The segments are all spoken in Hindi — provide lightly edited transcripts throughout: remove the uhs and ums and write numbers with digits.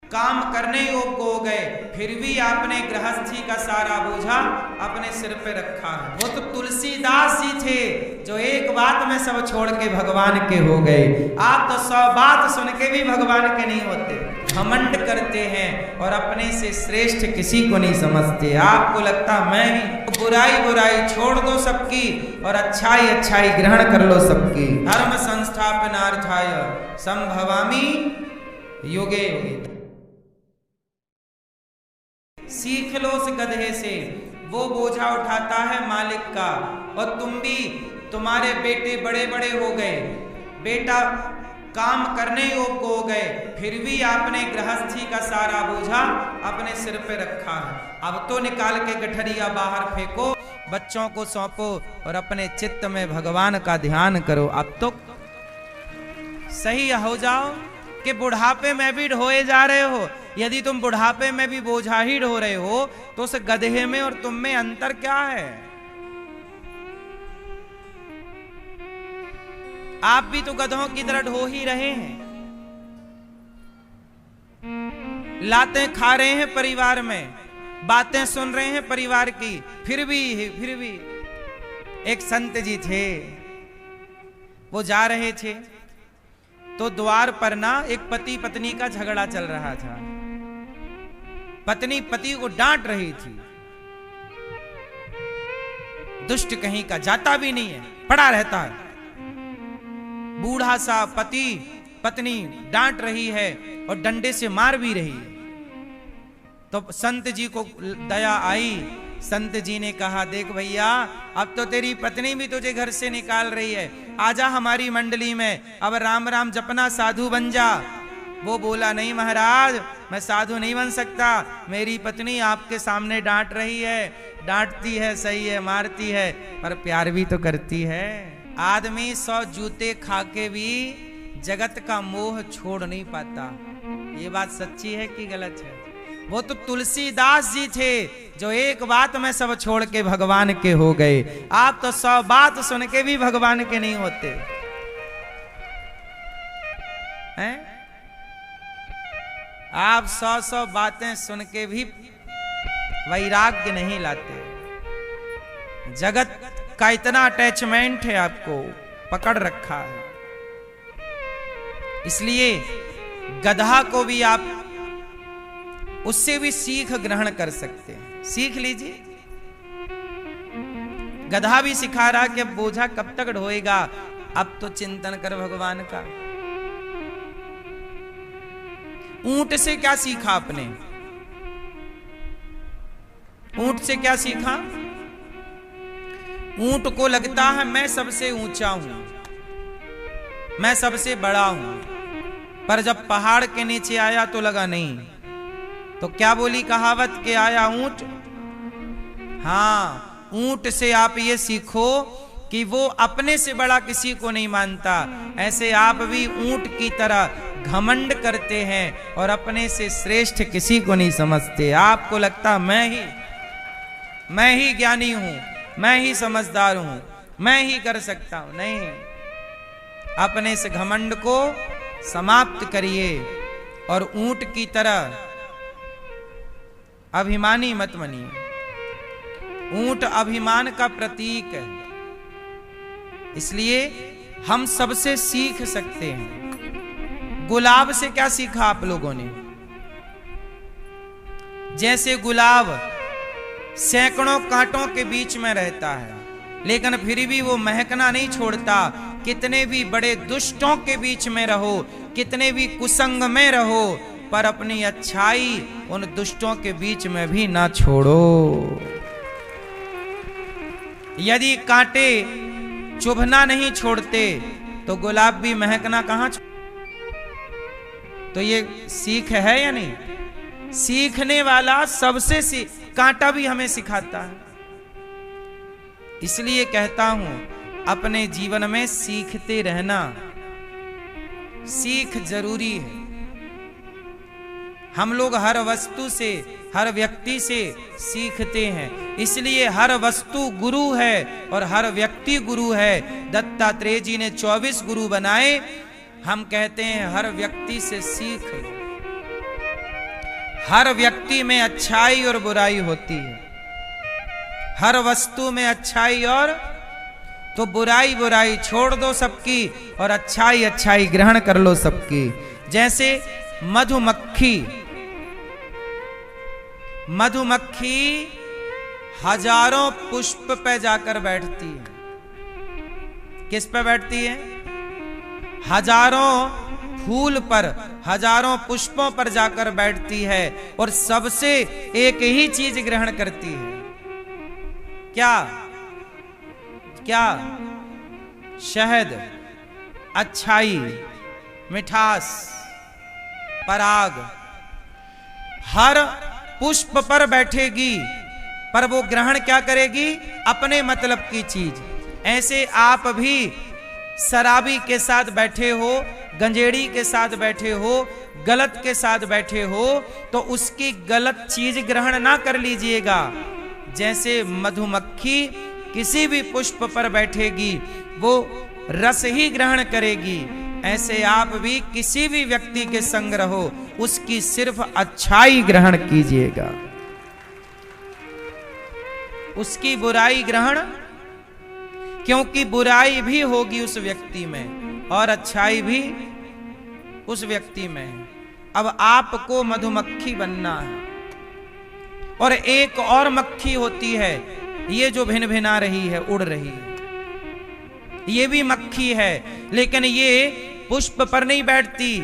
काम करने योग्य हो गए, फिर भी आपने गृहस्थी का सारा बोझा अपने सिर पे रखा है। वो तो तुलसीदास जी थे जो एक बात में सब छोड़ के भगवान के हो गए। आप तो 100 बात सुन के भी भगवान के नहीं होते, घमंड करते हैं और अपने से श्रेष्ठ किसी को नहीं समझते। आपको लगता मैं ही, बुराई बुराई छोड़ दो सबकी और अच्छाई अच्छाई ग्रहण कर लो सबकी। धर्म संस्थापनार्थाय संभवामि युगे युगे। सीख लो उस गधे से, वो बोझा उठाता है मालिक का। और तुम भी, तुम्हारे बेटे बड़े बड़े हो गए, बेटा काम करने योग्य हो गए, फिर भी आपने गृहस्थी का सारा बोझा अपने सिर पे रखा है। अब तो निकाल के गठरिया बाहर फेंको, बच्चों को सौंपो और अपने चित्त में भगवान का ध्यान करो। अब तो सही हो जाओ कि बुढ़ापे में भी ढोए जा रहे हो। यदि तुम बुढ़ापे में भी बोझा ही ढो रहे हो तो उस गधे में और तुम में अंतर क्या है? आप भी तो गधों की तरह ढो ही रहे हैं, लातें खा रहे हैं परिवार में, बातें सुन रहे हैं परिवार की, फिर भी एक संत जी थे, वो जा रहे थे तो द्वार पर ना एक पति पत्नी का झगड़ा चल रहा था। पत्नी पति को डांट रही थी, दुष्ट कहीं का, जाता भी नहीं है, पड़ा रहता है। बूढ़ा सा पति पत्नी डांट रही है और डंडे से मार भी रही है। तो संत जी को दया आई, संत जी ने कहा, देख भैया, अब तो तेरी पत्नी भी तुझे घर से निकाल रही है, आजा हमारी मंडली में, अब राम राम जपना, साधु बन जा। वो बोला, नहीं महाराज, मैं साधु नहीं बन सकता, मेरी पत्नी आपके सामने डांट रही है, डांटती है सही है, मारती है, पर प्यार भी तो करती है। आदमी 100 जूते खा के भी जगत का मोह छोड़ नहीं पाता। ये बात सच्ची है कि गलत है? वो तो तुलसीदास जी थे जो एक बात में सब छोड़ के भगवान के हो गए। आप तो 100 बात सुन के भी भगवान के नहीं होते हैं? आप 100 बातें सुन के भी वैराग्य नहीं लाते। जगत का इतना अटैचमेंट है, आपको पकड़ रखा है। इसलिए गधा को भी आप उससे भी सीख ग्रहण कर सकते हैं। सीख लीजिए, गधा भी सिखा रहा कि अब बोझा कब तक ढोएगा, अब तो चिंतन कर भगवान का। ऊंट से क्या सीखा आपने? ऊंट से क्या सीखा? ऊंट को लगता है मैं सबसे ऊंचा हूं, मैं सबसे बड़ा हूं, पर जब पहाड़ के नीचे आया तो लगा नहीं। तो क्या बोली कहावत के आया ऊंट? हाँ, ऊंट से आप ये सीखो कि वो अपने से बड़ा किसी को नहीं मानता। ऐसे आप भी ऊंट की तरह घमंड करते हैं और अपने से श्रेष्ठ किसी को नहीं समझते। आपको लगता मैं ही ज्ञानी हूं, मैं ही समझदार हूं, मैं ही कर सकता हूं। नहीं, अपने से घमंड को समाप्त करिए और ऊंट की तरह अभिमानी मत बनिए। ऊंट अभिमान का प्रतीक है, इसलिए हम सबसे सीख सकते हैं। गुलाब से क्या सीखा आप लोगों ने? जैसे गुलाब सैकड़ों कांटों के बीच में रहता है, लेकिन फिर भी वो महकना नहीं छोड़ता। कितने भी बड़े दुष्टों के बीच में रहो, कितने भी कुसंग में रहो, पर अपनी अच्छाई उन दुष्टों के बीच में भी ना छोड़ो। यदि कांटे चुभना नहीं छोड़ते तो गुलाब भी महकना कहां तो ये सीख है या नहीं? सीखने वाला सबसे कांटा भी हमें सिखाता है। इसलिए कहता हूं, अपने जीवन में सीखते रहना, सीख जरूरी है। हम लोग हर वस्तु से, हर व्यक्ति से सीखते हैं, इसलिए हर वस्तु गुरु है और हर व्यक्ति गुरु है। दत्तात्रेय जी ने 24 गुरु बनाए। हम कहते हैं हर व्यक्ति से सीख लो। हर व्यक्ति में अच्छाई और बुराई होती है, हर वस्तु में अच्छाई और, तो बुराई बुराई छोड़ दो सबकी और अच्छाई अच्छाई ग्रहण कर लो सबकी। जैसे मधुमक्खी, मधुमक्खी हजारों पुष्प पे जाकर बैठती है। किस पे बैठती है? हजारों फूल पर, हजारों पुष्पों पर जाकर बैठती है और सबसे एक ही चीज ग्रहण करती है। क्या क्या? शहद, अच्छाई, मिठास, पराग। हर पुष्प पर बैठेगी पर वो ग्रहण क्या करेगी? अपने मतलब की चीज। ऐसे आप भी शराबी के साथ बैठे हो, गंजेड़ी के साथ बैठे हो, गलत के साथ बैठे हो, तो उसकी गलत चीज ग्रहण ना कर लीजिएगा। जैसे मधुमक्खी किसी भी पुष्प पर बैठेगी वो रस ही ग्रहण करेगी, ऐसे आप भी किसी भी व्यक्ति के संग रहो, उसकी सिर्फ अच्छाई ग्रहण कीजिएगा, उसकी बुराई ग्रहण, क्योंकि बुराई भी होगी उस व्यक्ति में और अच्छाई भी उस व्यक्ति में है। अब आपको मधुमक्खी बनना है। और एक और मक्खी होती है, ये जो भिन भिना रही है, उड़ रही है, ये भी मक्खी है, लेकिन ये पुष्प पर नहीं बैठती,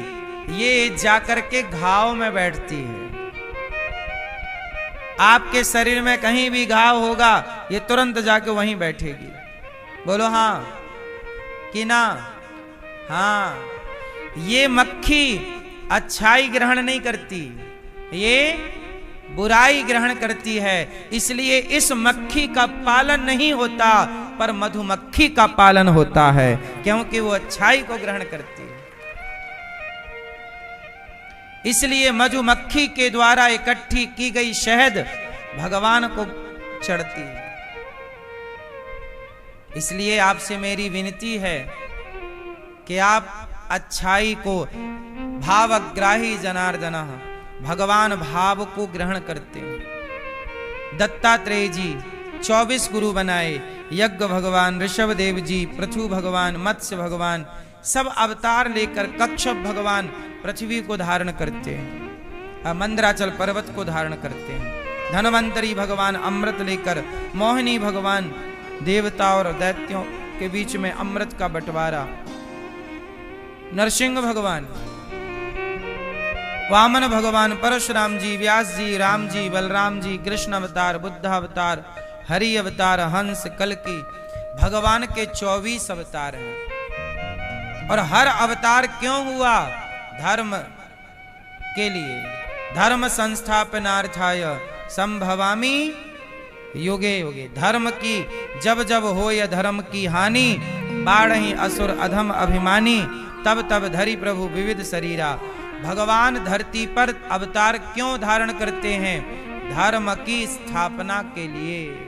ये जाकर के घाव में बैठती है। आपके शरीर में कहीं भी घाव होगा, ये तुरंत जाके वहीं बैठेगी। बोलो हाँ कि ना? हाँ। ये मक्खी अच्छाई ग्रहण नहीं करती, ये बुराई ग्रहण करती है। इसलिए इस मक्खी का पालन नहीं होता, पर मधुमक्खी का पालन होता है, क्योंकि वो अच्छाई को ग्रहण करती है। इसलिए मधुमक्खी के द्वारा इकट्ठी की गई शहद भगवान को चढ़ती है। इसलिए आपसे मेरी विनती है कि आप अच्छाई को, भावग्राही जनार्दन, भगवान भाव को ग्रहण करते हैं। दत्तात्रेय जी 24 गुरु बनाए, यज्ञ भगवान, ऋषभ देव जी, पृथु भगवान, मत्स्य भगवान, सब अवतार लेकर कच्छप भगवान पृथ्वी को धारण करते हैं, मंदराचल पर्वत को धारण करते हैं। धनवंतरी भगवान अमृत लेकर, मोहिनी भगवान देवता और दैत्यों के बीच में अमृत का बंटवारा, नरसिंह भगवान, वामन भगवान, परशुराम जी, व्यास जी, राम जी, बलराम जी, कृष्ण अवतार, बुद्ध अवतार, हरि अवतार, हंस, कल्कि, भगवान के 24 अवतार हैं। और हर अवतार क्यों हुआ? धर्म के लिए। धर्म संस्थापनार्थाय संभवामि युगे युगे। धर्म की जब जब हो या धर्म की हानि, बाढ़हि असुर अधम अभिमानी, तब तब धरि प्रभु विविध शरीरा। भगवान धरती पर अवतार क्यों धारण करते हैं? धर्म की स्थापना के लिए।